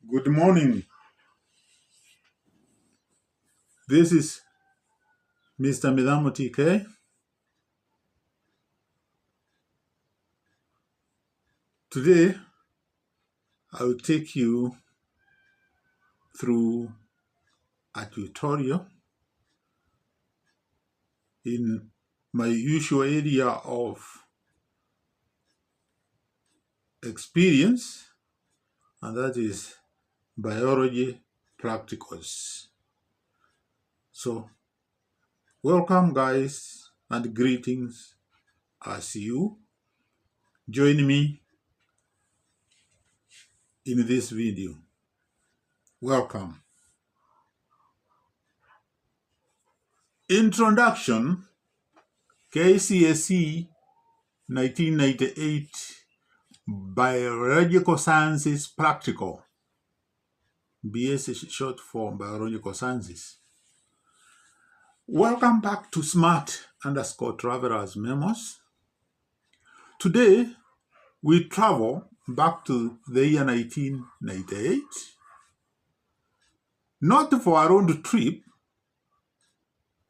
Good morning. This is Mr. Midamo TK. Today, I will take you through a tutorial in my usual area of experience, and that is biology practicals. So, welcome guys and greetings as you join me in this video. Welcome. Introduction, KCSE 1998 Biological Sciences Practical. BS is short for Biological Sciences. Welcome back to Smart_Travelers Memos. Today, we travel back to the year 1998, not for a road trip,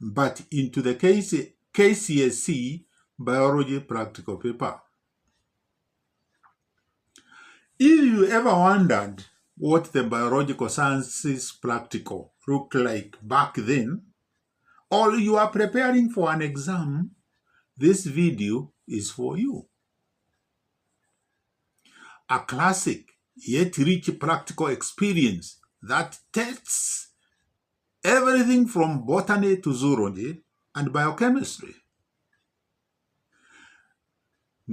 but into the KCSE Biology Practical paper. If you ever wondered what the Biological Sciences Practical looked like back then, or you are preparing for an exam, this video is for you. A classic yet rich practical experience that tests everything from botany to zoology and biochemistry.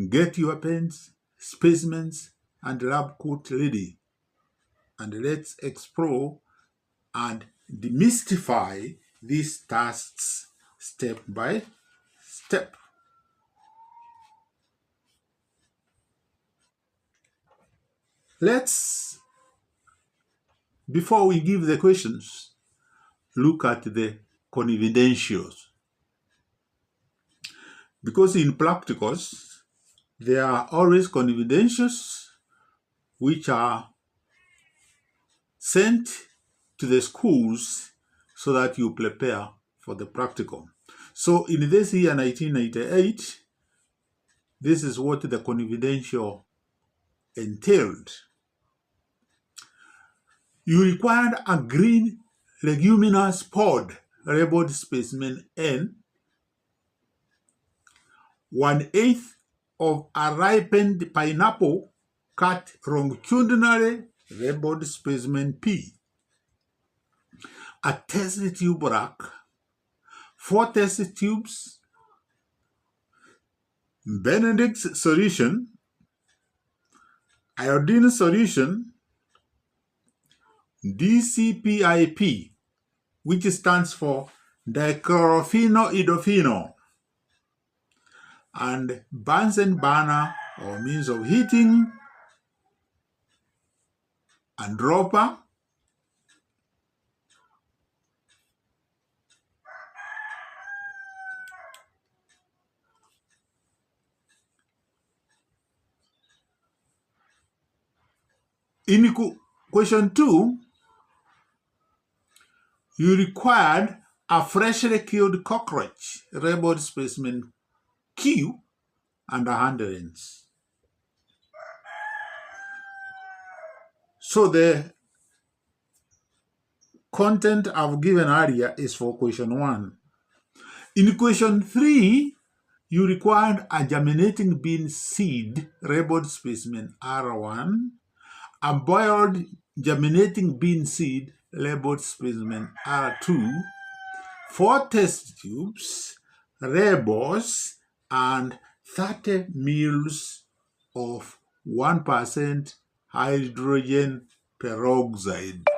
Get your pens, specimens, and lab coat ready, and let's explore and demystify these tasks step by step. Let's, before we give the questions, look at the confidentials. Because in practicals, there are always confidentials which are sent to the schools so that you prepare for the practical. So in this year 1998, this is what the confidential entailed. You required a green leguminous pod labeled specimen N, 1/8 of a ripened pineapple cut longitudinally labeled specimen P, a test tube rack, 4 test tubes, Benedict solution, iodine solution, DCPIP, which stands for dichlorophenoidophenol, and Bunsen burner or means of heating, and dropper, in question 2, you required a freshly killed cockroach labeled specimen Q and a hand lens. So the content I've given earlier is for question 1. In question 3, you required a germinating bean seed labeled specimen R1, a boiled germinating bean seed labeled specimen R2, 4 test tubes, labels, and 30 ml of 1% hydrogen peroxide.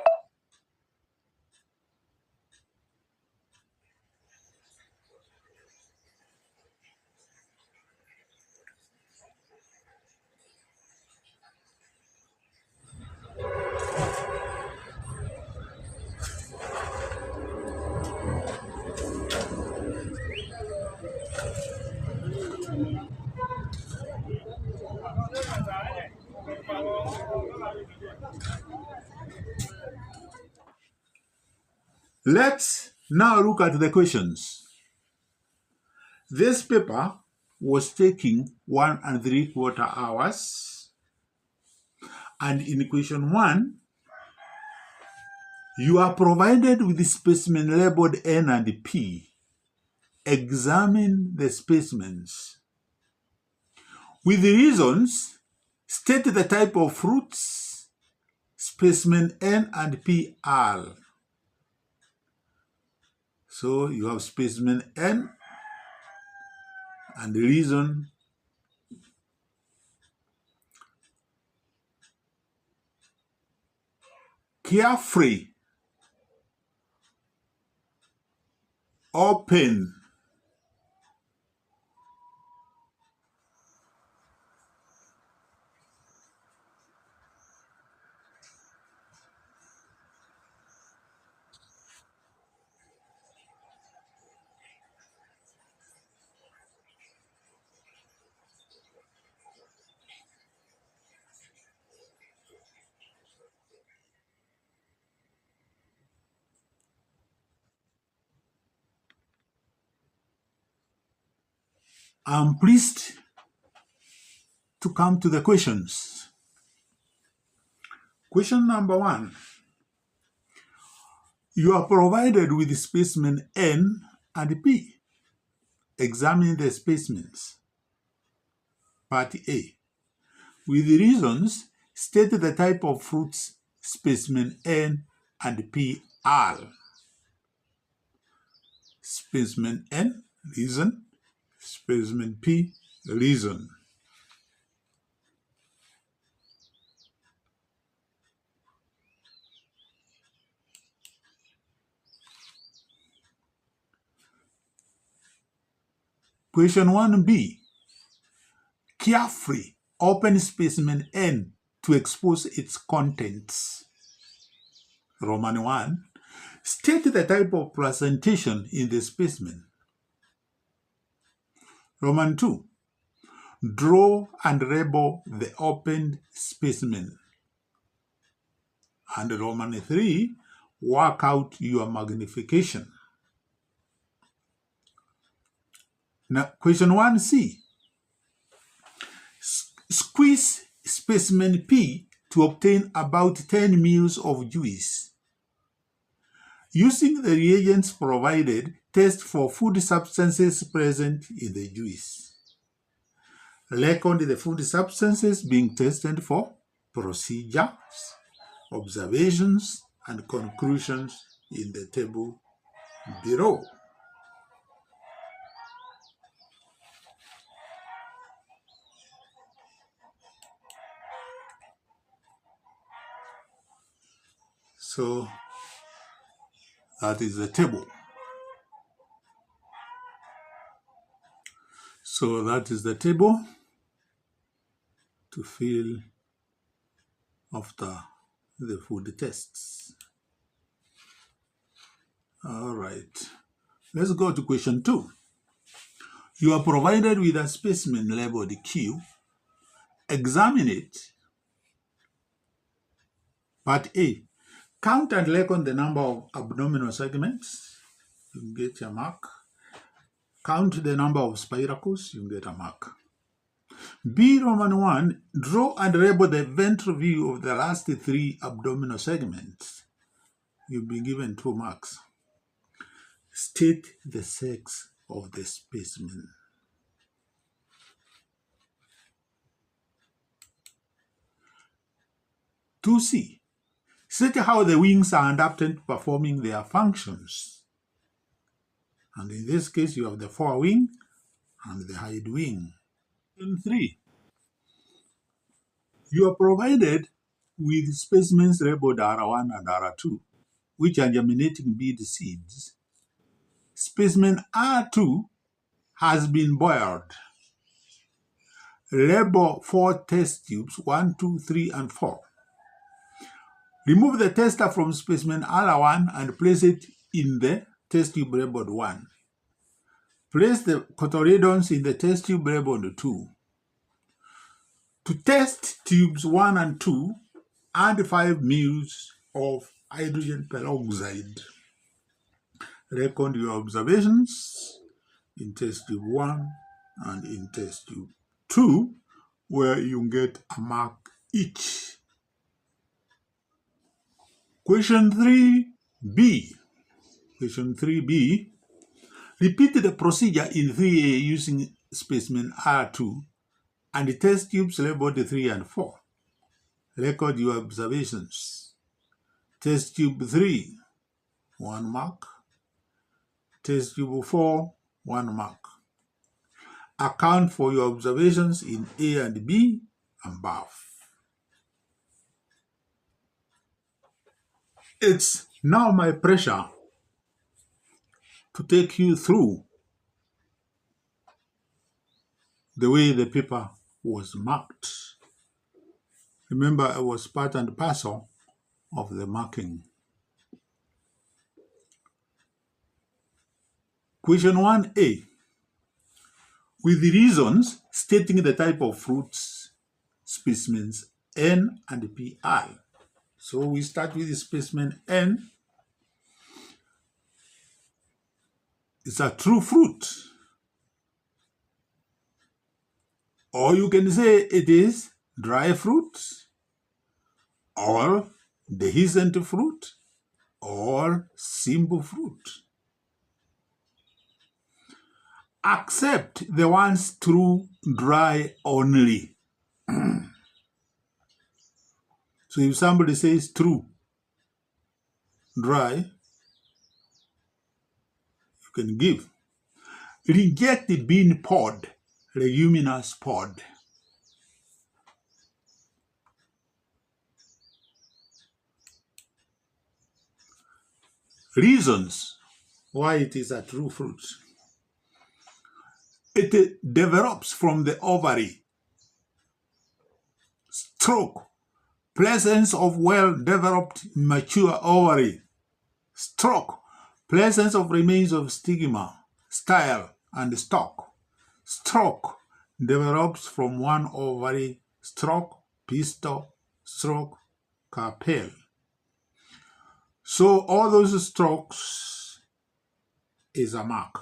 Let's now look at the questions. This paper was taking 1 3/4 hours, and in question 1, you are provided with the specimen labeled N and P. Examine the specimens. With the reasons, state the type of fruits specimen N and P are. So you have specimen N and the reason. Carefree. Open. I'm pleased to come to the questions. Question number 1. You are provided with specimen N and P. Examine the specimens. Part A. With the reasons, state the type of fruits specimen N and P are. Specimen N, reason. Specimen P, reason. Question 1b. Carefree. Open specimen N to expose its contents. Roman 1. State the type of presentation in the specimen. Roman 2. Draw and label the opened specimen. And Roman 3. Work out your magnification. Now, question 1c. Squeeze specimen P to obtain about 10 ml of juice. Using the reagents provided, test for food substances present in the juice. Record the food substances being tested for, procedures, observations, and conclusions in the table below. So that is the table. So that is the table to fill after the food tests. All right. Let's go to question 2. You are provided with a specimen labeled Q. Examine it. Part A. Count and reckon the number of abdominal segments. You get your mark. Count the number of spiracles. You get a mark. B. Roman 1. Draw and label the ventral view of the last 3 abdominal segments. You'll be given 2 marks. State the sex of the specimen. To C. State how the wings are adapted to performing their functions. And in this case, you have the forewing and the hind wing. Question 3. You are provided with specimens labeled R1 and R2, which are germinating bead seeds. Specimen R2 has been boiled. Label 4 test tubes, 1, 2, 3, and 4. Remove the tester from specimen R1 and place it in the test tube labeled 1. Place the cotyledons in the test tube labeled 2. To test tubes 1 and 2, add 5 ml of hydrogen peroxide. Record your observations in test tube 1 and in test tube 2, where you get a mark each. Question 3b. Question 3b. Repeat the procedure in 3a using specimen R2 and the test tubes labeled 3 and 4. Record your observations. Test tube 3, 1 mark. Test tube 4, 1 mark. Account for your observations in A and B above. It's now my pleasure to take you through the way the paper was marked. Remember, it was part and parcel of the marking. Question 1a. With the reasons stating the type of fruits, specimens N and Pi. So we start with the specimen N. It's a true fruit. Or you can say it is dry fruit, or dehiscent fruit, or simple fruit. Accept the ones true dry only. So if somebody says true dry, you can give. Reject the bean pod, leguminous pod. Reasons why it is a true fruit. It develops from the ovary. Stroke. Presence of well-developed mature ovary. Stroke. Presence of remains of stigma, style, and stalk. Stroke. Develops from one ovary. Stroke, pistil, stroke, carpel. So all those strokes is a mark.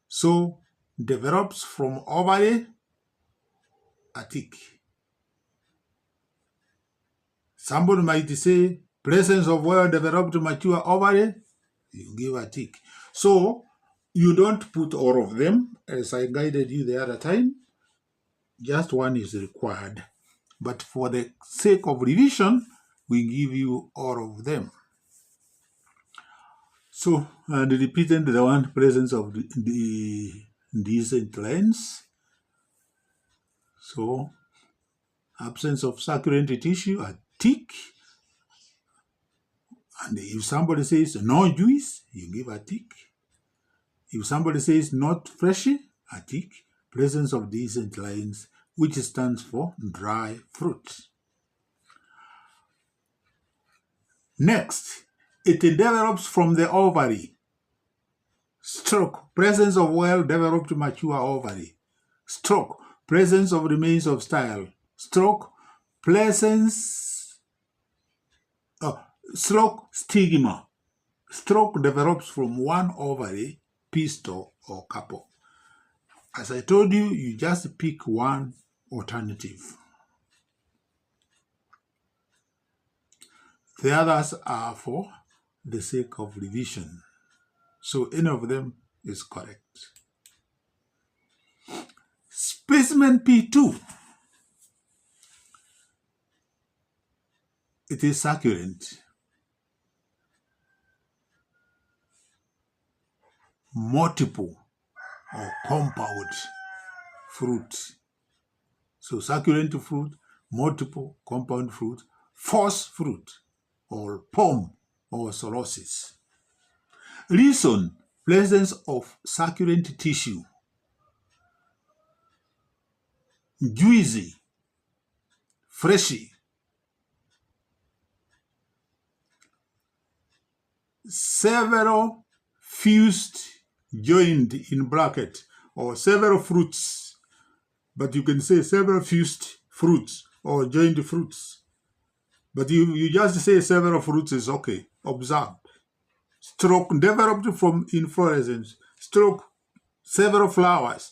So develops from ovary, a tick. Somebody might say presence of well-developed mature ovary, you give a tick. So you don't put all of them, as I guided you the other time. Just one is required. But for the sake of revision, we give you all of them. So, and repeating the one presence of the decent lines. So, absence of succulent tissue, a tick. And if somebody says no juice, you give a tick. If somebody says not fleshy, a tick. Presence of decent lines, which stands for dry fruit. Next, it develops from the ovary. Stroke, presence of well-developed mature ovary. Stroke, presence of remains of style. Stroke, presence, stroke, stigma. Stroke develops from one ovary, pistil, or carpel. As I told you, you just pick one alternative. The others are for the sake of revision. So any of them is correct. Specimen P2. It is succulent. Multiple or compound fruit. So succulent fruit, multiple compound fruit, force fruit, or pome or cirrhosis. Reason, presence of succulent tissue. Juicy, fleshy. Several fused, joined in bracket, or several fruits. But you can say several fused fruits or joined fruits. But you just say several fruits is okay. Observe. stroke developed from inflorescence, stroke several flowers,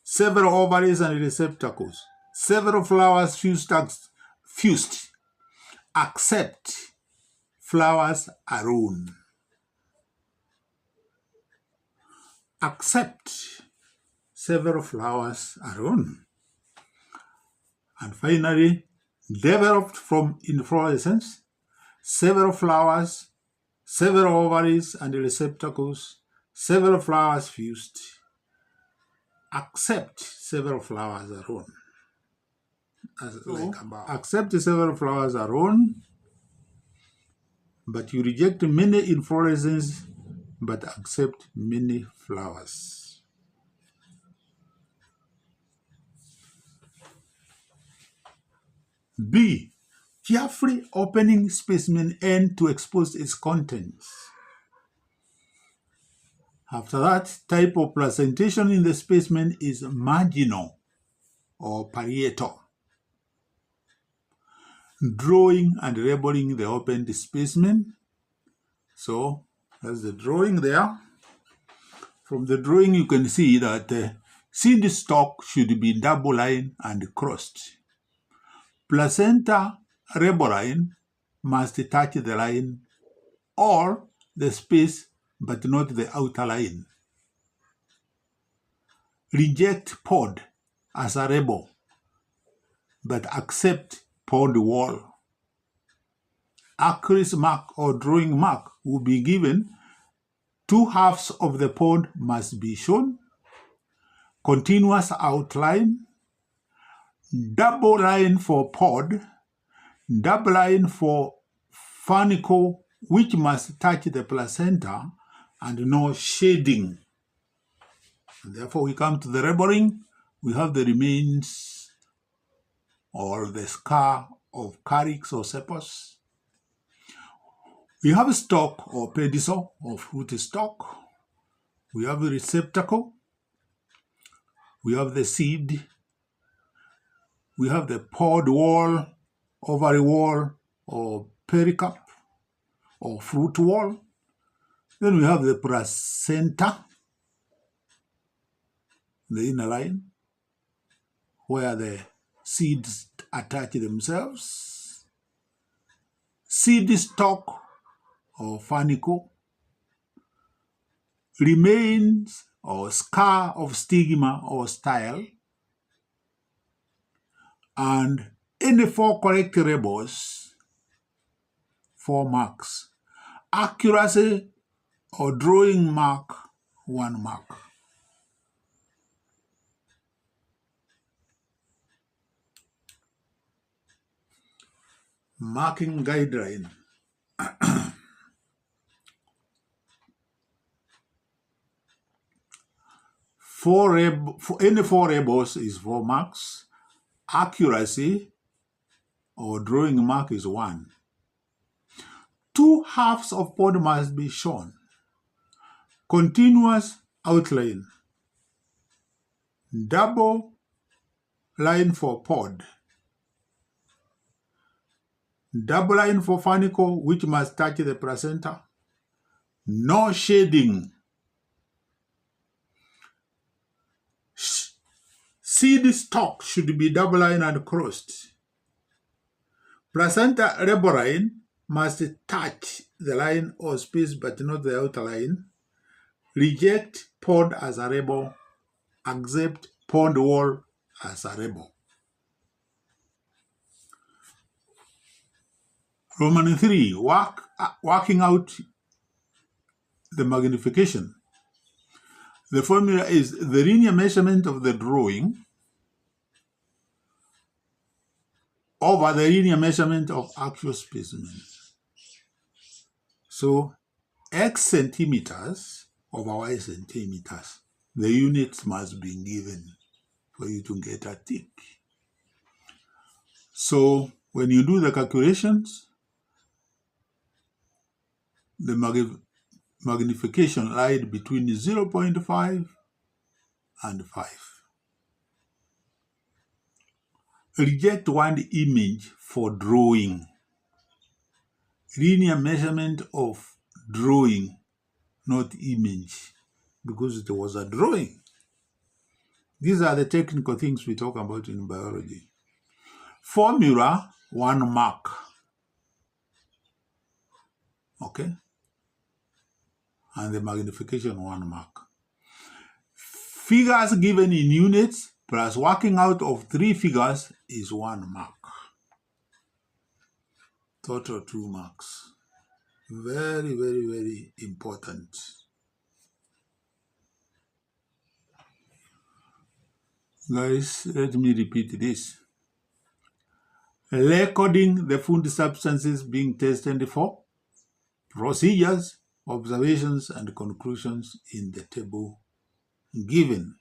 several ovaries and receptacles, several flowers fused, except flowers alone. Except several flowers alone. And finally, developed from inflorescence, several flowers, several ovaries and receptacles, several flowers fused, except several flowers alone. Accept several flowers alone, but you reject many inflorescences, but accept many flowers. B. Carefully opening specimen end to expose its contents. After that, type of presentation in the specimen is marginal or parietal. Drawing and labeling the opened specimen. So that's the drawing there. From the drawing, you can see that the seed stalk should be double line and crossed. Placenta reboline must touch the line or the space, but not the outer line. Reject pod as a rebel, but accept pod wall. Accuracy mark or drawing mark will be given. Two halves of the pod must be shown. Continuous outline. Double line for pod. Double line for funicle, which must touch the placenta, and no shading. And therefore, we come to the labeling. We have the remains or the scar of calyx or sepals. We have a stalk or pedicel or fruit stalk. We have a receptacle. We have the seed. We have the pod wall, ovary wall, or pericarp, or fruit wall. Then we have the placenta, the inner line, where the seeds attach themselves. Seed stalk, or funicle. Remains, or scar of stigma or style. And any 4 correct labels, 4 marks. Accuracy or drawing mark, 1 mark. Marking guideline. Any 4 labels is 4 marks. Accuracy or drawing mark is 1. 2 halves of pod must be shown. Continuous outline. Double line for pod. Double line for funicle, which must touch the placenta. No shading. Seed stalk should be double line and crossed. Placenta reboline must touch the line or space, but not the outer line. Reject pod as a rebel. Accept pod wall as a rebel. Roman 3, working out the magnification. The formula is the linear measurement of the drawing over the linear measurement of actual specimen. So x centimeters over y centimeters. The units must be given for you to get a tick. So when you do the calculations, the magnification lies between 0.5 and 5. Reject 1 image for drawing. Linear measurement of drawing, not image, because it was a drawing. These are the technical things we talk about in biology. Formula, 1 mark. Okay? And the magnification, 1 mark. Figures given in units plus working out of 3 figures is 1 mark. Total 2 marks. Very, very, very important. Guys, let me repeat this. Recording the food substances being tested for, procedures, observations, and conclusions in the table given.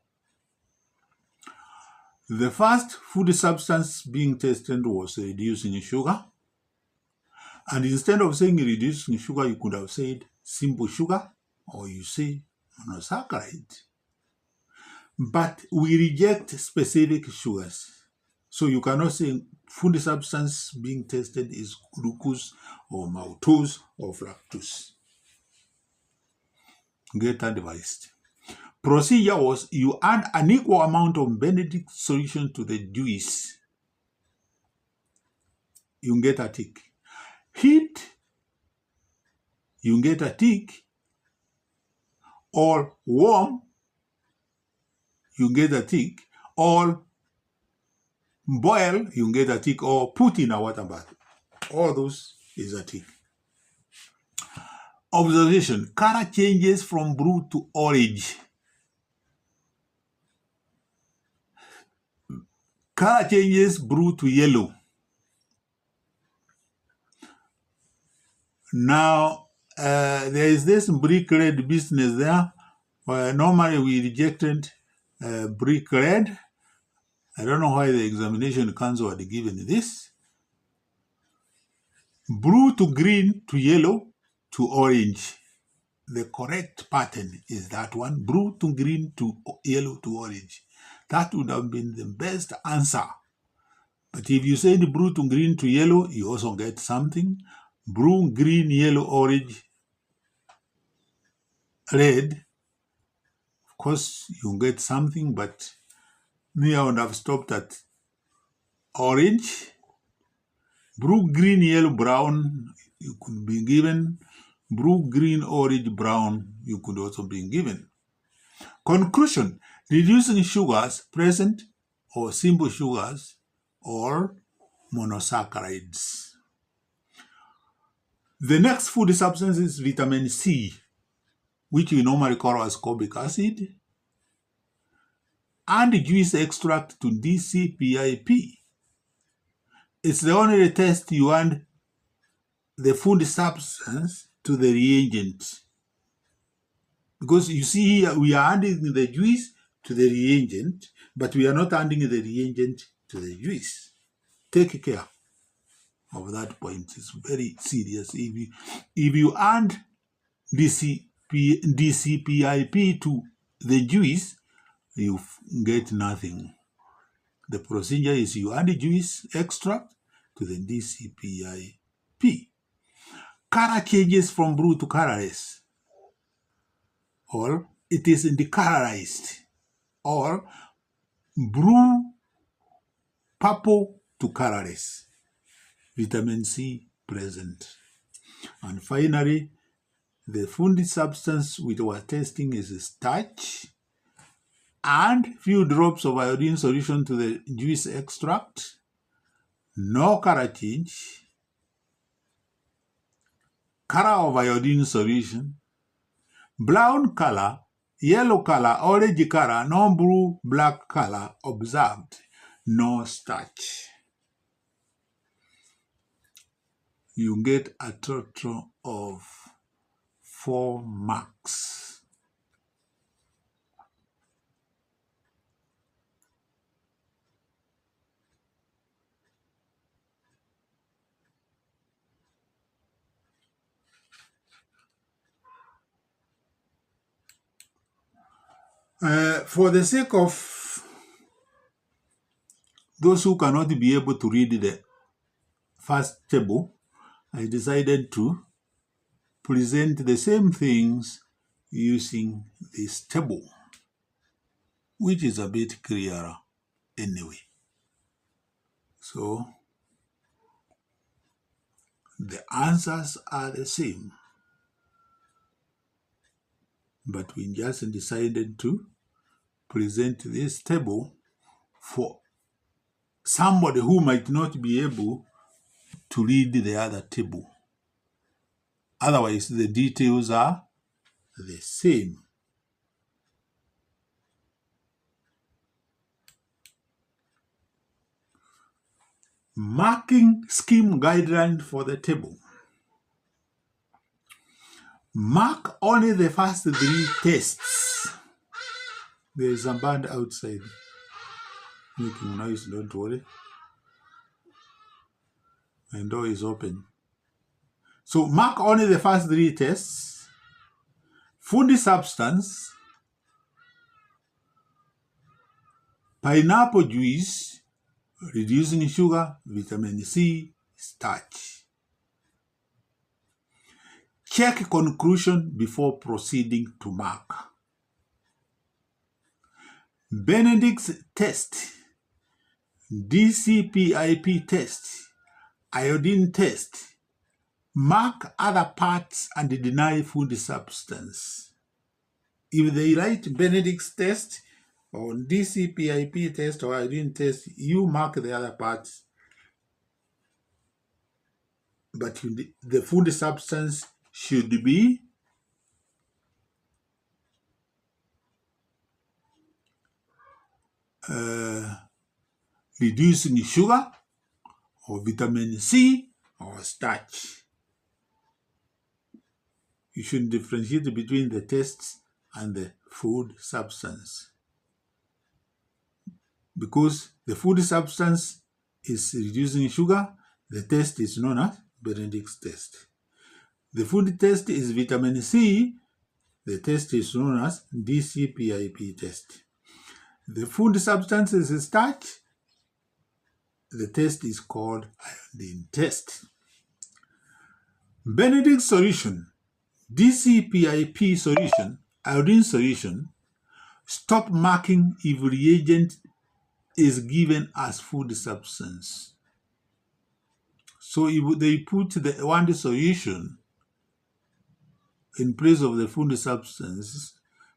The first food substance being tested was reducing sugar. And instead of saying reducing sugar, you could have said simple sugar, or you say monosaccharide. But we reject specific sugars. So you cannot say food substance being tested is glucose or maltose or fructose. Get advised. Procedure was you add an equal amount of Benedict solution to the juice. You get a tick. Heat, you get a tick. Or warm, you get a tick. Or boil, you get a tick. Or put in a water bath. All those is a tick. Observation. Color changes from blue to orange. Color changes blue to yellow. Now, there is this brick red business there. Normally we rejected brick red. I don't know why the examination council had given this. Blue to green to yellow to orange. The correct pattern is that one. Blue to green to yellow to orange. That would have been the best answer. But if you said blue to green to yellow, you also get something. Blue, green, yellow, orange, red. Of course, you get something, but me, I would have stopped at orange. Blue, green, yellow, brown, you could be given. Blue, green, orange, brown, you could also be given. Conclusion, reducing sugars present or simple sugars or monosaccharides. The next food substance is vitamin C, which we normally call ascorbic acid, and juice extract to DCPIP. It's the only test you add the food substance to the reagent. Because you see here, we are adding the juice to the reagent, but we are not adding the reagent to the juice. Take care of that point. It's very serious. If you add DCPIP to the juice, you get nothing. The procedure is you add the juice extract to the DCPIP. Color changes from blue to colorless, or it is decolorized, or blue, purple to colorless. Vitamin C present. And finally, the food substance we were testing is starch and few drops of iodine solution to the juice extract. No color change. Color of iodine solution. Brown color, yellow color, orange color, no blue, black color observed. No starch. You get a total of 4 marks. For the sake of those who cannot be able to read the first table, I decided to present the same things using this table, which is a bit clearer anyway. So the answers are the same, but we just decided to present this table for somebody who might not be able to read the other table. Otherwise, the details are the same. Marking scheme guideline for the table. Mark only the first 3 tests. There is a bird outside making noise, don't worry. My door is open. So mark only the first 3 tests. Food substance, pineapple juice, reducing sugar, vitamin C, starch. Check conclusion before proceeding to mark. Benedict's test, DCPIP test, iodine test. Mark other parts and deny food substance. If they write Benedict's test or DCPIP test or iodine test, you mark the other parts. But the food substance should be reducing sugar or vitamin C or starch. You should differentiate between the tests and the food substance. Because the food substance is reducing sugar, the test is known as Benedict's test. The food test is vitamin C, the test is known as DCPIP test. The food substance is starch, the test is called iodine test. Benedict solution, DCPIP solution, iodine solution, stop marking if reagent is given as food substance. So if they put the one solution in place of the food substance,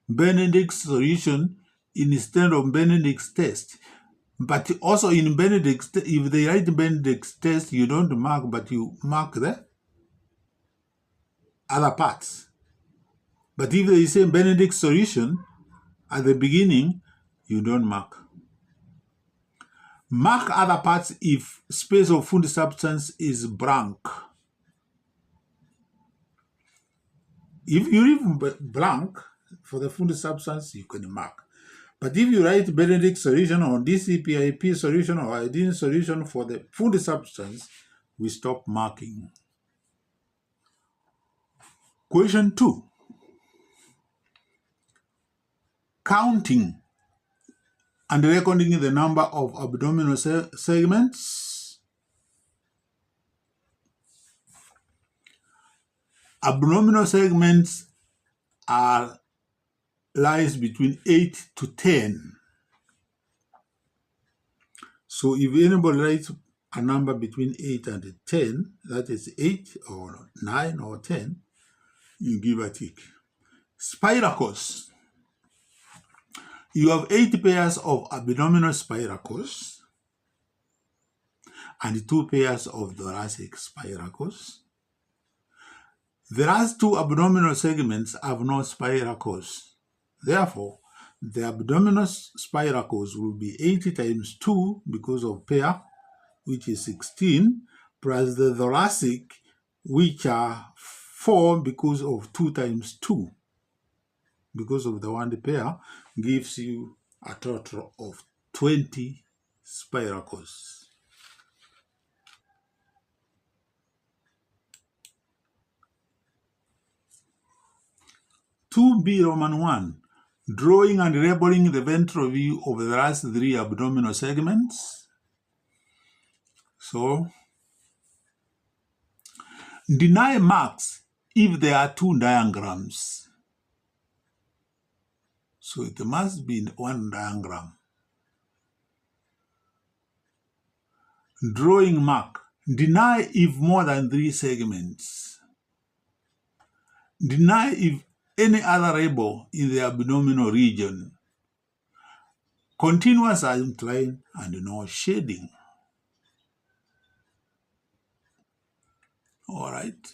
Benedict's solution instead of Benedict's test. But also in Benedict's, if they write Benedict's test, you don't mark, but you mark the other parts. But if they say Benedict's solution at the beginning, you don't mark. Mark other parts if space of food substance is blank. If you leave blank for the food substance, you can mark. But if you write Benedict solution or DCPIP solution or iodine solution for the food substance, we stop marking. Question 2. Counting and recording the number of abdominal segments. Abdominal segments lies between 8 to 10. So if anybody writes a number between 8 and 10, that is 8 or 9 or 10, you give a tick. Spiracles. You have 8 pairs of abdominal spiracles and 2 pairs of thoracic spiracles. The last 2 abdominal segments have no spiracles. Therefore, the abdominal spiracles will be 80 times 2 because of pair, which is 16, plus the thoracic, which are 4 because of 2 times 2. Because of the one pair, gives you a total of 20 spiracles. (2B Roman 1). Drawing and labeling the ventral view of the last 3 abdominal segments. So, deny marks if there are two diagrams. So it must be one diagram. Drawing mark. Deny if more than 3 segments. Deny if any other label in the abdominal region. Continuous outline and no shading. All right.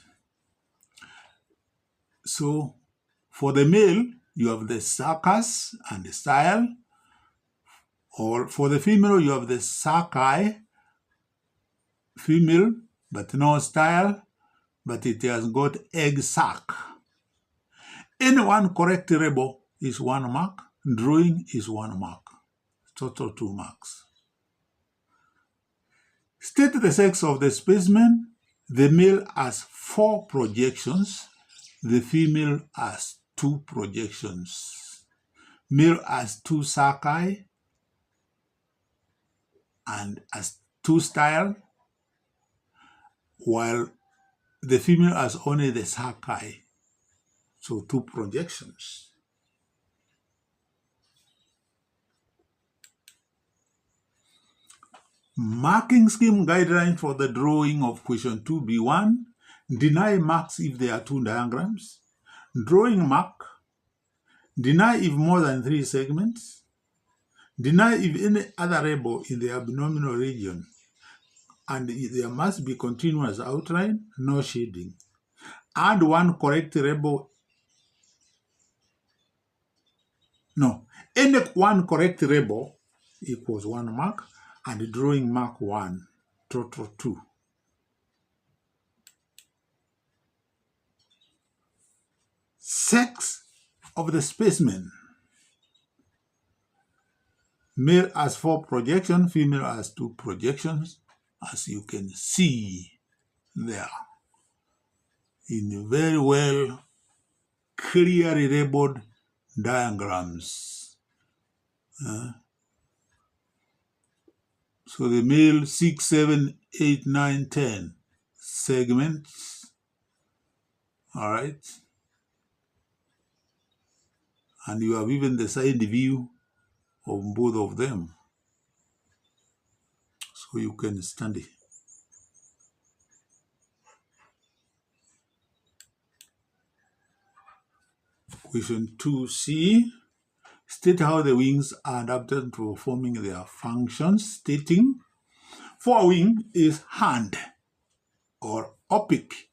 So for the male, you have the sulcus and the style. Or for the female, you have the sulci, female, but no style, but it has got egg sac. Any one correct label is 1 mark. Drawing is 1 mark. Total 2 marks. State the sex of the specimen. The male has 4 projections. The female has 2 projections. Male has 2 sulci and has 2 style, while the female has only the sulci. So 2 projections. Marking scheme guideline for the drawing of question 2B1. Deny marks if there are 2 diagrams. Drawing mark. Deny if more than 3 segments. Deny if any other label in the abdominal region. And there must be continuous outline, no shading. Add 1 correct label. No, any 1 correct label equals 1 mark. And drawing mark 1, total 2. Sex of the specimen. Male has 4 projections, female has 2 projections, as you can see there. In very well, clearly labeled diagrams. So the male 6, 7, 8, 9, 10 segments. All right. And you have even the side view of both of them. So you can study. Question 2C. State how the wings are adapted to performing their functions. Stating, forewing is hand or opaque,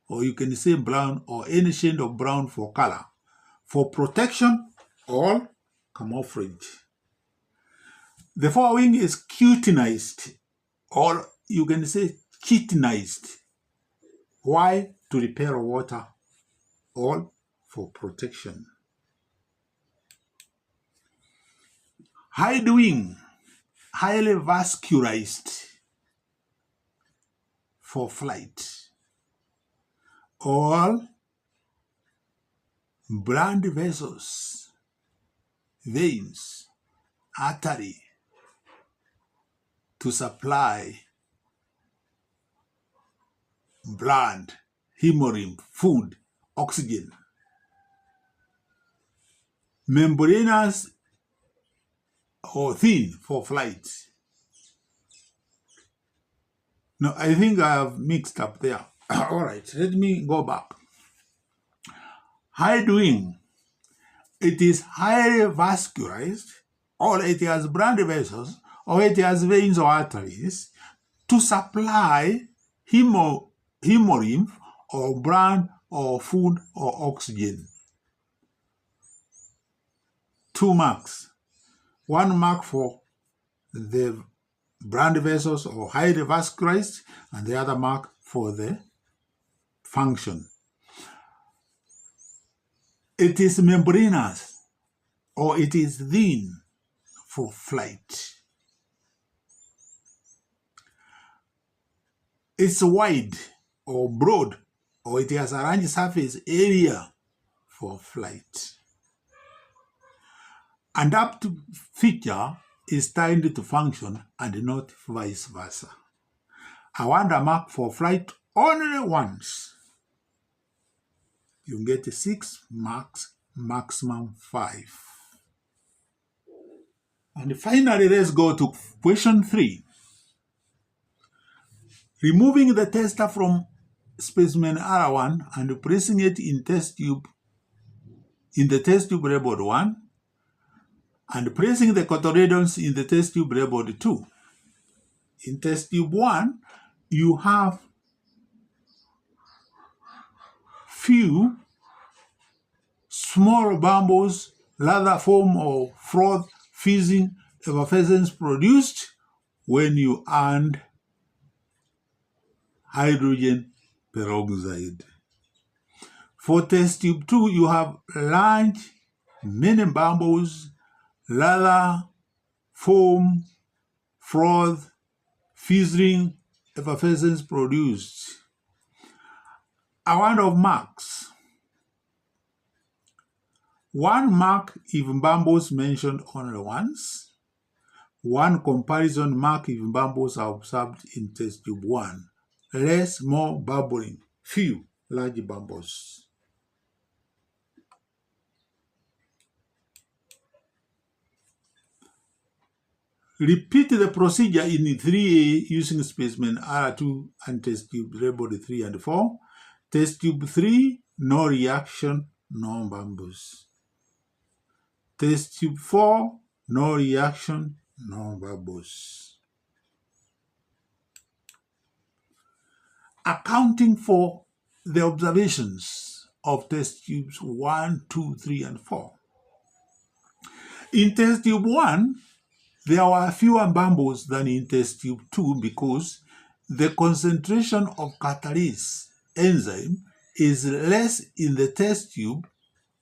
or you can say brown or any shade of brown for color, for protection or camouflage. The forewing is cutinized, or you can say chitinized. Why? To repel water or for protection. Hind wing, highly vascularized for flight. All blood vessels, veins, artery to supply blood, hemorrhage, food, oxygen. Membranous or thin for flight. No, I think I have mixed up there. All right, let me go back. Hind wing, it is highly vascularized, or it has blood vessels, or it has veins or arteries to supply hemorrhage or blood or food or oxygen. 2 marks. 1 mark for the blood vessels or highly vascularized, and the other mark for the function. It is membranous or it is thin for flight. It's wide or broad, or it has a large surface area for flight. Adaptive feature is tied to function and not vice versa. I want a mark for flight only once. You get 6 marks, maximum 5. And finally, let's go to question 3. Removing the tester from specimen R1 and placing it in the test tube labeled 1, and placing the cotyledons in the test tube labeled 2. In test tube 1, you have few small bubbles, lather form or froth, fizzing, effervescence produced when you add hydrogen peroxide. For test tube 2, you have large, many bubbles, lather, foam, froth, fizzing, effervescence produced. Award of marks. 1 mark if bubbles mentioned only once. 1 comparison mark if bubbles are observed in test tube 1. Less, more bubbling. Few, large bubbles. Repeat the procedure in 3A using specimen R2 and test tube labeled 3 and 4. Test tube 3, no reaction, no bubbles. Test tube 4, no reaction, no bubbles. Accounting for the observations of test tubes 1, 2, 3, and 4. In test tube 1, there were fewer bubbles than in test tube 2 because the concentration of catalase enzyme is less in the test tube,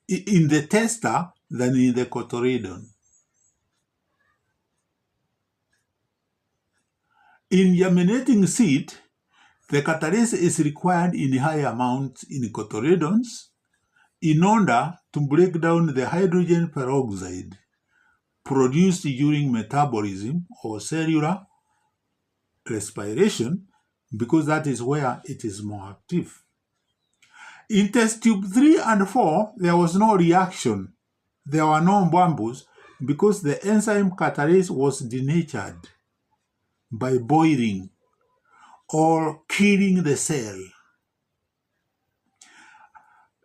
in the tester, than in the cotyledon. In germinating seed, the catalase is required in high amounts in cotyledons in order to break down the hydrogen peroxide produced during metabolism or cellular respiration, because that is where it is more active. In test tube 3 and 4, there was no reaction. There were no bubbles because the enzyme catalase was denatured by boiling or killing the cell.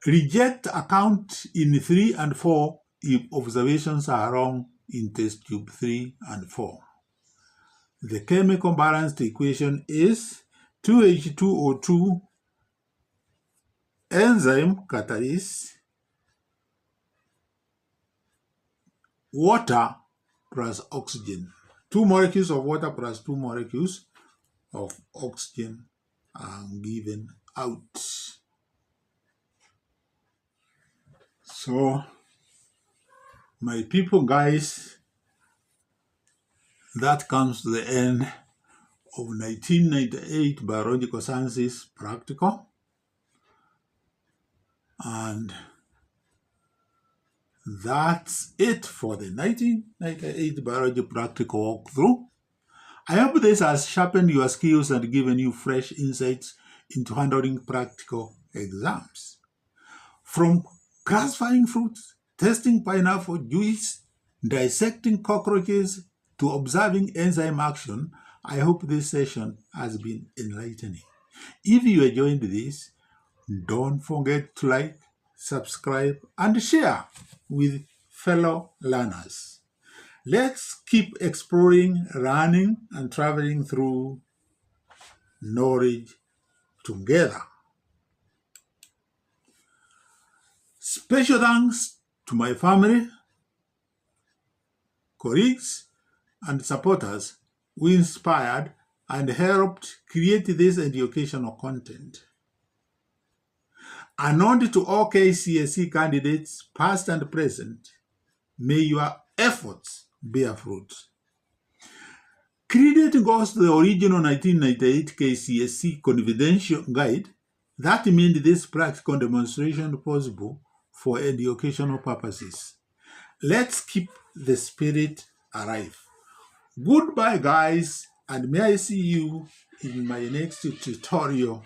Reject account in 3 and 4 if observations are wrong in test tube 3 and 4. The chemical balanced equation is 2H2O2 enzyme catalase, water plus oxygen. 2 molecules of water plus 2 molecules of oxygen are given out. So, my people, guys, that comes to the end of 1998 Biological Sciences Practical. And that's it for the 1998 Biology Practical walkthrough. I hope this has sharpened your skills and given you fresh insights into handling practical exams. From classifying fruits, testing pineapple juice, dissecting cockroaches, to observing enzyme action, I hope this session has been enlightening. If you enjoyed this, don't forget to like, subscribe, and share with fellow learners. Let's keep exploring, learning, and traveling through knowledge together. Special thanks to my family, colleagues, and supporters who inspired and helped create this educational content. And on to all KCSE candidates, past and present, may your efforts bear fruit. Credit goes to the original 1998 KCSE Confidential Guide that made this practical demonstration possible for educational purposes. Let's keep the spirit alive. Goodbye, guys, and may I see you in my next tutorial.